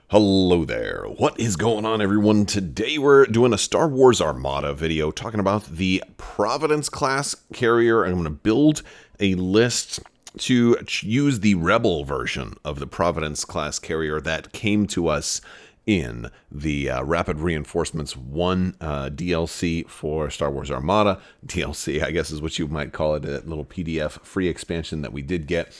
Hello there. What is going on, everyone? Today we're doing a Star Wars Armada video talking about the Providence class carrier. I'm going to build a list to use the Rebel version of the Providence class carrier that came to us in the Rapid Reinforcements 1 DLC for Star Wars Armada. DLC, I guess, is what you might call it, a little PDF free expansion that we did get.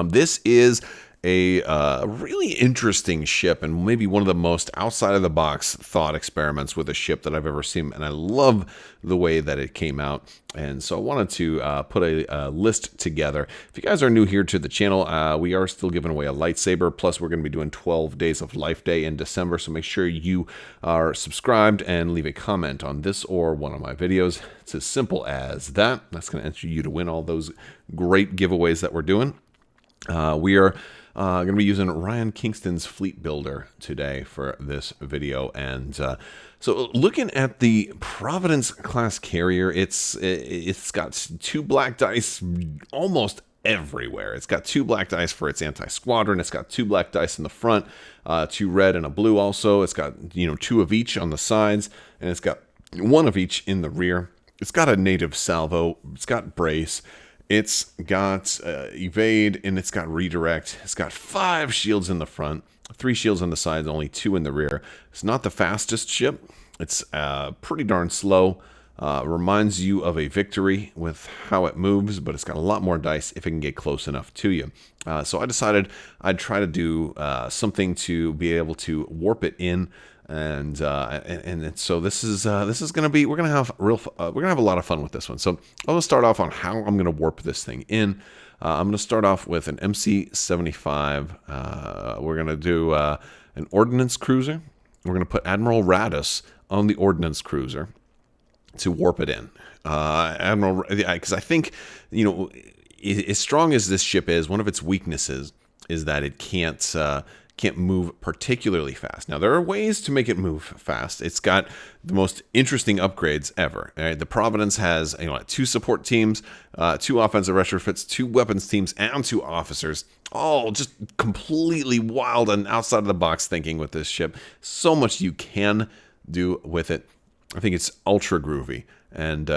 This is a really interesting ship, and maybe one of the most outside-of-the-box thought experiments with a ship that I've ever seen, and I love the way that it came out. And so I wanted to put a list together. If you guys are new here to the channel, we are still giving away a lightsaber, plus we're going to be doing 12 Days of Life Day in December, so make sure you are subscribed and leave a comment on this or one of my videos. It's as simple as that. That's going to enter you to win all those great giveaways that we're doing. We are going to be using Ryan Kingston's Fleet Builder today for this video. And so looking at the Providence class carrier, it's got 2 black dice almost everywhere. It's got 2 black dice for its anti-squadron. It's got 2 black dice in the front, 2 red and a blue also. It's got 2 of each on the sides, and it's got 1 of each in the rear. It's got a native salvo. It's got brace. It's got evade, and it's got redirect. It's got 5 shields in the front, 3 shields on the sides, only 2 in the rear. It's not the fastest ship. It's pretty darn slow. Reminds you of a Victory with how it moves, but it's got a lot more dice if it can get close enough to you. So I decided I'd try to do something to be able to warp it in. And so this is going to be, we're going to have a lot of fun with this one. So I'm going to start off on how I'm going to warp this thing in. I'm going to start off with an MC-75. We're going to do an ordnance cruiser. We're going to put Admiral Raddus on the ordnance cruiser to warp it in. Admiral, because I think, as strong as this ship is, one of its weaknesses is that it can't move particularly fast. Now, there are ways to make it move fast. It's got the most interesting upgrades ever. Right? The Providence has 2 support teams, 2 offensive retrofits, 2 weapons teams, and 2 officers. All just completely wild and outside of the box thinking with this ship. So much you can do with it. I think it's ultra groovy. And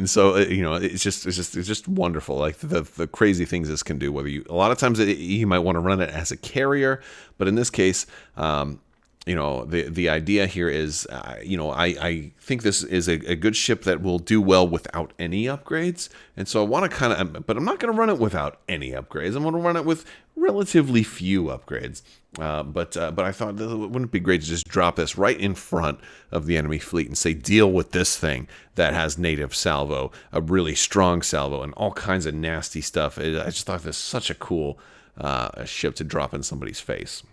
so it's just wonderful, like the crazy things this can do. Whether a lot of times you might want to run it as a carrier, but in this case, the idea here is, I think this is a good ship that will do well without any upgrades. And so I want to but I'm not going to run it without any upgrades. I'm going to run it with relatively few upgrades. But I thought, wouldn't it be great to just drop this right in front of the enemy fleet and say, deal with this thing that has native salvo, a really strong salvo, and all kinds of nasty stuff. I just thought this was such a cool ship to drop in somebody's face.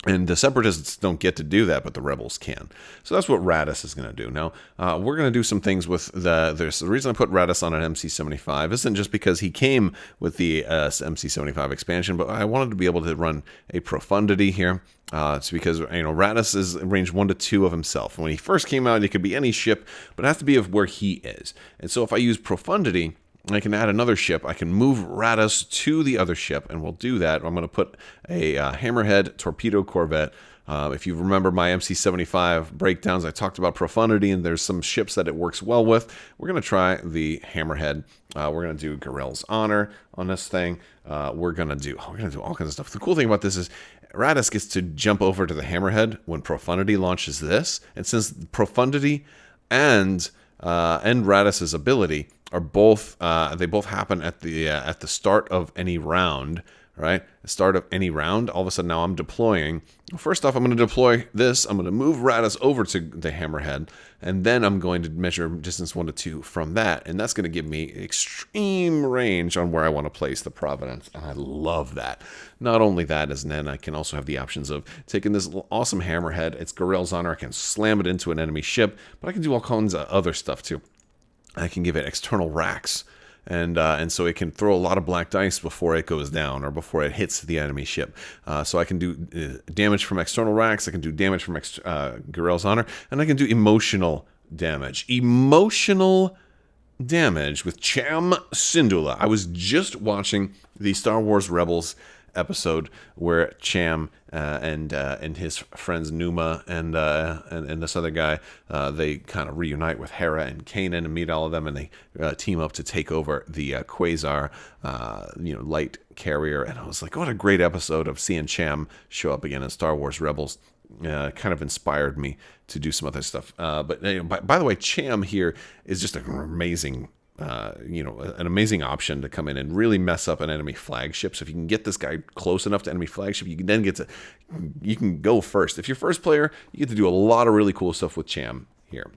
And the Separatists don't get to do that, but the Rebels can. So that's what Raddus is going to do. Now, we're going to do some things with the reason I put Raddus on an MC-75 isn't just because he came with the MC-75 expansion, but I wanted to be able to run a Profundity here. It's because, Raddus is range 1 to 2 of himself. When he first came out, it could be any ship, but it has to be of where he is. And so if I use Profundity, I can add another ship. I can move Raddus to the other ship, and we'll do that. I'm going to put a Hammerhead torpedo corvette. If you remember my MC-75 breakdowns, I talked about Profundity, and there's some ships that it works well with. We're going to try the Hammerhead. We're going to do Garell's Honor on this thing. We're going to do all kinds of stuff. The cool thing about this is Raddus gets to jump over to the Hammerhead when Profundity launches this, and since Profundity and Raddus's ability are both they both happen at the start of any round, right? The start of any round. All of a sudden, now I'm deploying. First off, I'm going to deploy this. I'm going to move Raddus over to the Hammerhead, and then I'm going to measure distance 1 to 2 from that, and that's going to give me extreme range on where I want to place the Providence, and I love that. Not only that, and then I can also have the options of taking this awesome Hammerhead. It's Garell's Honor. I can slam it into an enemy ship, but I can do all kinds of other stuff too. I can give it external racks, and so it can throw a lot of black dice before it goes down or before it hits the enemy ship. So I can do damage from external racks, I can do damage from Garell's Honor, and I can do emotional damage. Emotional damage with Cham Syndulla. I was just watching the Star Wars Rebels episode where Cham and his friends Numa and this other guy, they kind of reunite with Hera and Kanan and meet all of them, and they team up to take over the Quasar, light carrier. And I was like, what a great episode of seeing Cham show up again in Star Wars Rebels. Kind of inspired me to do some other stuff. But by the way, Cham here is just an amazing option to come in and really mess up an enemy flagship. So if you can get this guy close enough to enemy flagship, you can go first. If you're first player, you get to do a lot of really cool stuff with Cham here.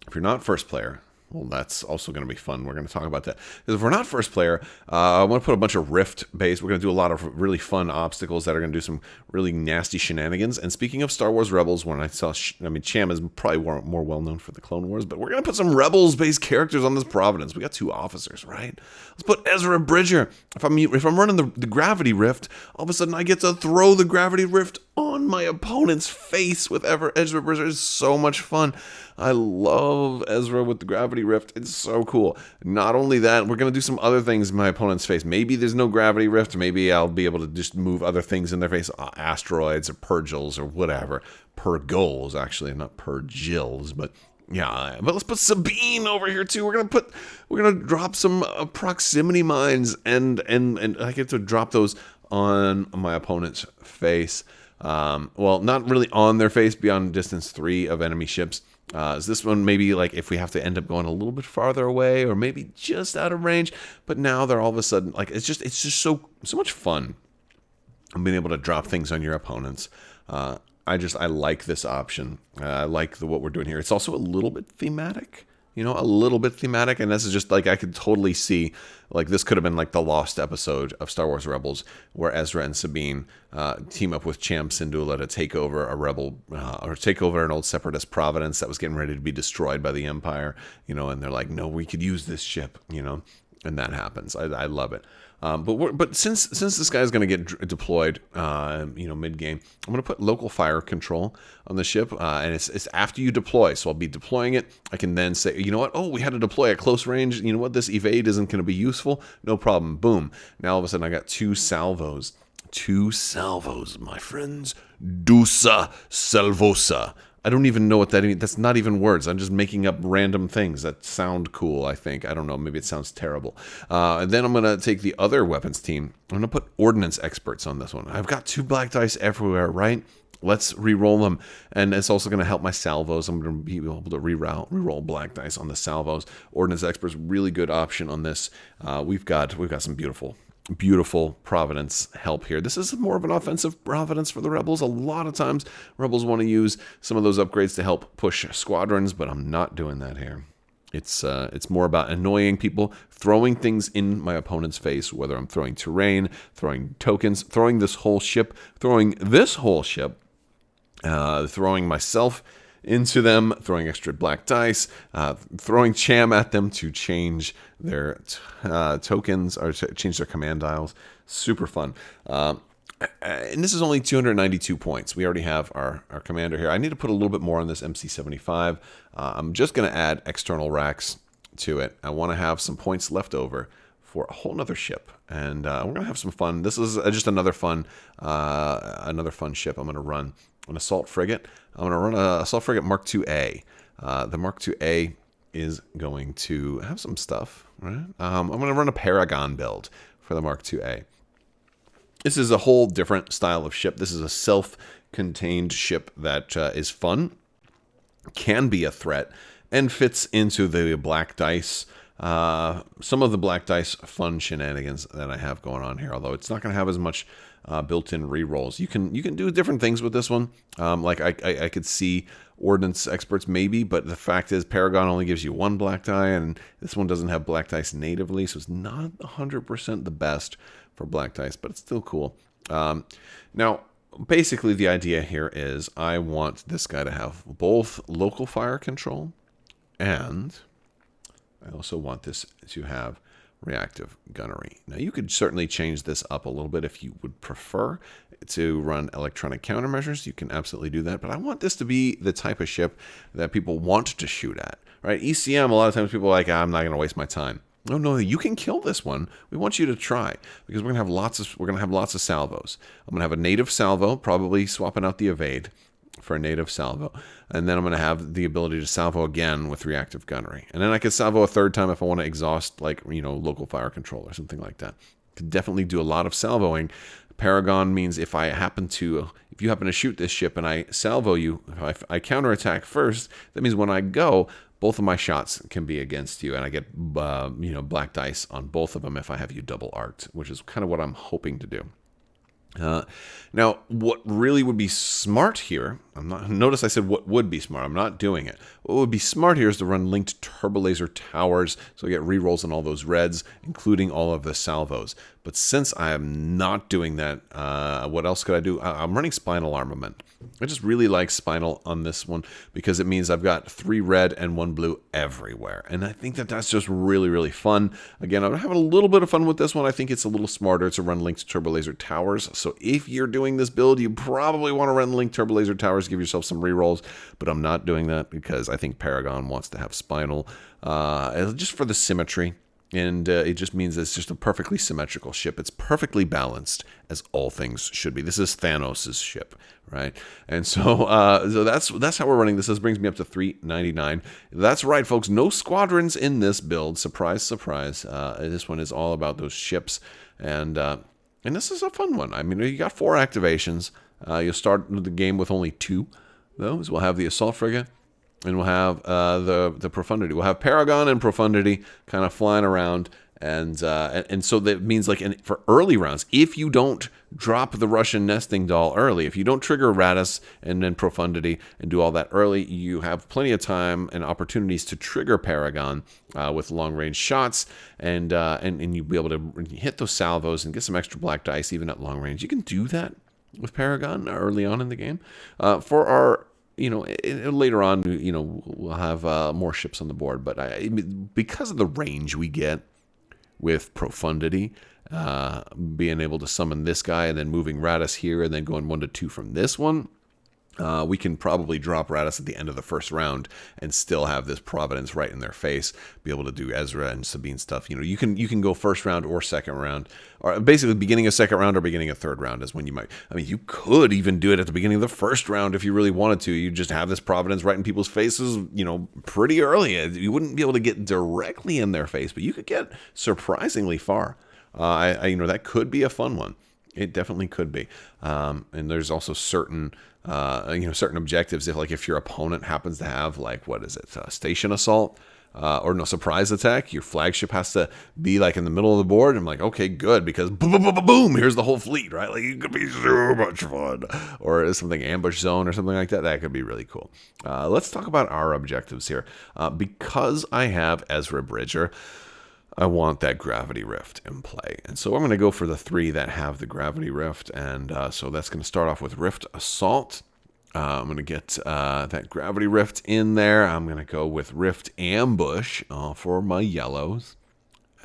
If you're not first player, well, that's also going to be fun. We're going to talk about that. Because if we're not first player, I want to put a bunch of rift base. We're going to do a lot of really fun obstacles that are going to do some really nasty shenanigans. And speaking of Star Wars Rebels, when I saw, Cham is probably more well known for the Clone Wars, but we're going to put some Rebels-based characters on this Providence. We got 2 officers, right? Let's put Ezra Bridger. If I'm running the gravity rift, all of a sudden I get to throw the gravity rift on my opponent's face with Ezra Bridger. Is so much fun. I love Ezra with the gravity rift. It's so cool. Not only that, we're going to do some other things in my opponent's face. Maybe there's no gravity rift. Maybe I'll be able to just move other things in their face, asteroids or purgils or whatever. Purgles, actually, not purgils, but yeah. But let's put Sabine over here too. We're gonna drop some proximity mines, and I get to drop those on my opponent's face. Well, not really on their face, beyond distance 3 of enemy ships. Is this one maybe like if we have to end up going a little bit farther away, or maybe just out of range? But now they're all of a sudden like it's just so much fun. I'm being able to drop things on your opponents. I like this option. I like what we're doing here. It's also a little bit thematic. A little bit thematic, and this is just like I could totally see, like this could have been like the lost episode of Star Wars Rebels, where Ezra and Sabine team up with Cham Syndulla to take over a rebel or take over an old separatist Providence that was getting ready to be destroyed by the Empire. And they're like, no, we could use this ship. And that happens. I love it. But since this guy's going to get deployed, mid game, I'm going to put local fire control on the ship, and it's after you deploy. So I'll be deploying it. I can then say, you know what? Oh, we had to deploy at close range. You know what? This evade isn't going to be useful. No problem. Boom. Now all of a sudden I got 2 salvos. 2 salvos, my friends. Dusa salvosa. I don't even know what that means. That's not even words. I'm just making up random things that sound cool, I think. I don't know. Maybe it sounds terrible. And then I'm going to take the other weapons team. I'm going to put ordnance experts on this one. I've got 2 black dice everywhere, right? Let's re-roll them. And it's also going to help my salvos. I'm going to be able to re-roll black dice on the salvos. Ordnance experts, really good option on this. We've got some beautiful Providence help here. This is more of an offensive Providence for the Rebels. A lot of times Rebels want to use some of those upgrades to help push squadrons, but I'm not doing that here. It's more about annoying people, throwing things in my opponent's face, whether I'm throwing terrain, throwing tokens, throwing this whole ship, throwing myself into them, throwing extra black dice, throwing Cham at them to change their tokens or to change their command dials. Super fun. And this is only 292 points. We already have our commander here. I need to put a little bit more on this MC75. I'm just going to add external racks to it. I want to have some points left over for a whole nother ship, and we're going to have some fun. This is just another fun ship I'm going to run. An assault frigate. I'm going to run an assault frigate Mark IIA. The Mark IIA is going to have some stuff, right? I'm going to run a Paragon build for the Mark IIA. This is a whole different style of ship. This is a self-contained ship that is fun, can be a threat, and fits into the black dice. Some of the black dice fun shenanigans that I have going on here, although it's not going to have as much built-in rerolls. You can do different things with this one. Like I could see ordnance experts maybe, but the fact is Paragon only gives you 1 black die, and this one doesn't have black dice natively, so it's not 100% the best for black dice, but it's still cool. Now, basically the idea here is I want this guy to have both local fire control, and I also want this to have reactive gunnery. Now, you could certainly change this up a little bit if you would prefer to run electronic countermeasures. You can absolutely do that, but I want this to be the type of ship that people want to shoot at, right? ECM, a lot of times people are like, I'm not going to waste my time. Oh no, you can kill this one. We want you to try because we're gonna have lots of salvos. I'm gonna have a native salvo, probably swapping out the evade for a native salvo, and then I'm gonna have the ability to salvo again with reactive gunnery, and then I could salvo a third time if I want to exhaust, like, local fire control or something like that. Could definitely do a lot of salvoing. Paragon means if you happen to shoot this ship and I salvo you, if I counterattack first, that means when I go, both of my shots can be against you, and I get black dice on both of them if I have you double arced, which is kind of what I'm hoping to do. Now, what really would be smart here, notice I said what would be smart, I'm not doing it. What would be smart here is to run linked turbolaser towers, so I get rerolls on all those reds, including all of the salvos. But since I am not doing that, what else could I do? I'm running Spinal Armament. I just really like Spinal on this one because it means I've got 3 red and 1 blue everywhere. And I think that's just really, really fun. Again, I'm having a little bit of fun with this one. I think it's a little smarter to run linked turbolaser towers. So if you're doing this build, you probably want to run linked turbolaser towers, give yourself some rerolls. But I'm not doing that because I think Paragon wants to have Spinal just for the symmetry. And it just means it's just a perfectly symmetrical ship. It's perfectly balanced, as all things should be. This is Thanos' ship, right? And so that's how we're running this. This brings me up to 399. That's right, folks. No squadrons in this build. Surprise, surprise. This one is all about those ships. And this is a fun one. I mean, you got 4 activations. You'll start the game with only 2. Those. We'll have the Assault Frigate. And we'll have the Profundity. We'll have Paragon and Profundity kind of flying around. And so that means, like, for early rounds, if you don't drop the Russian nesting doll early, if you don't trigger Radis and then Profundity and do all that early, you have plenty of time and opportunities to trigger Paragon with long-range shots. And you'll be able to hit those salvos and get some extra black dice even at long range. You can do that with Paragon early on in the game. For our... later on, we'll have more ships on the board. But because of the range we get with Profundity, being able to summon this guy and then moving Radis here and then going 1 to 2 from this one, we can probably drop Radis at the end of the first round and still have this Providence right in their face, be able to do Ezra and Sabine stuff. You can go first round or second round, or basically beginning of second round or beginning of third round is when you might. I mean, you could even do it at the beginning of the first round if you really wanted to. You just have this Providence right in people's faces, pretty early. You wouldn't be able to get directly in their face, but you could get surprisingly far. That could be a fun one. It definitely could be. And there's also certain objectives. If your opponent happens to have, station assault, surprise attack, your flagship has to be in the middle of the board. I'm like, okay, good, because boom, here's the whole fleet, right? It could be so much fun. Or something ambush zone or something like that. That could be really cool. Let's talk about our objectives here. Because I have Ezra Bridger, I want that Gravity Rift in play. And so I'm going to go for the 3 that have the Gravity Rift. And so that's going to start off with Rift Assault. I'm going to get that Gravity Rift in there. I'm going to go with Rift Ambush for my yellows.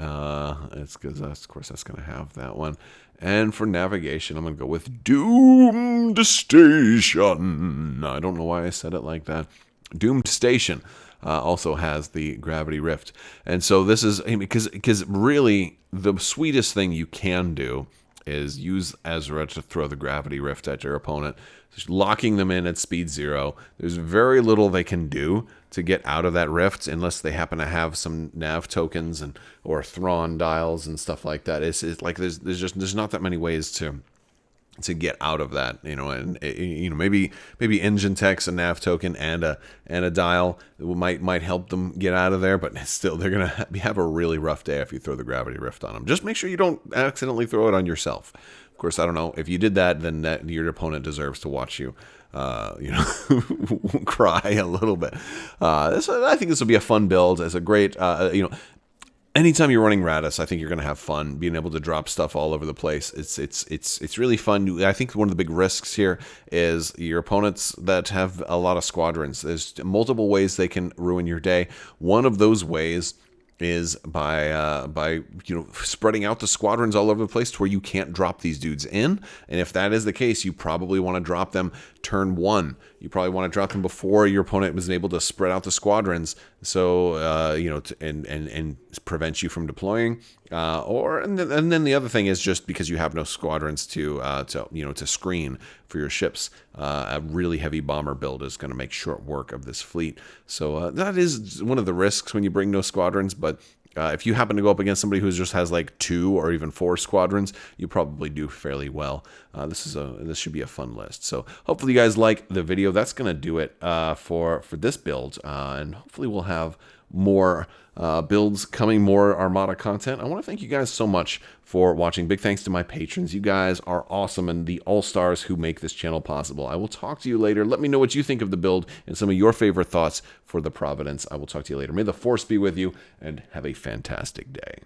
It's because, of course, that's going to have that one. And for navigation, I'm going to go with Doomed Station. I don't know why I said it like that. Doomed Station. Also has the Gravity Rift. And so this is, because really the sweetest thing you can do is use Ezra to throw the Gravity Rift at your opponent, just locking them in at speed 0. There's very little they can do to get out of that rift unless they happen to have some nav tokens or Thrawn dials and stuff like that. It's like there's not that many ways to get out of that, and maybe engine techs, a nav token, and a dial might help them get out of there, but still they're gonna have a really rough day if you throw the Gravity Rift on them. Just make sure you don't accidentally throw it on yourself. Of course, I don't know if you did that, then your opponent deserves to watch you, cry a little bit. I think this will be a fun build. It's a great, anytime you're running Radis, I think you're going to have fun being able to drop stuff all over the place. It's really fun. I think one of the big risks here is your opponents that have a lot of squadrons. There's multiple ways they can ruin your day. One of those ways is by spreading out the squadrons all over the place to where you can't drop these dudes in. And if that is the case, you probably want to drop them turn 1. You probably want to drop them before your opponent was able to spread out the squadrons. So and prevent you from deploying, and then the other thing is just because you have no squadrons to screen for your ships, a really heavy bomber build is going to make short work of this fleet. So that is one of the risks when you bring no squadrons, but if you happen to go up against somebody who just has like 2 or even 4 squadrons, you probably do fairly well. This should be a fun list. So hopefully you guys like the video. That's going to do it for this build, and hopefully we'll have more builds coming, more Armada content. I want to thank you guys so much for watching. Big thanks to my patrons. You guys are awesome and the all-stars who make this channel possible. I will talk to you later. Let me know what you think of the build and some of your favorite thoughts for the Providence. I will talk to you later. May the Force be with you, and have a fantastic day.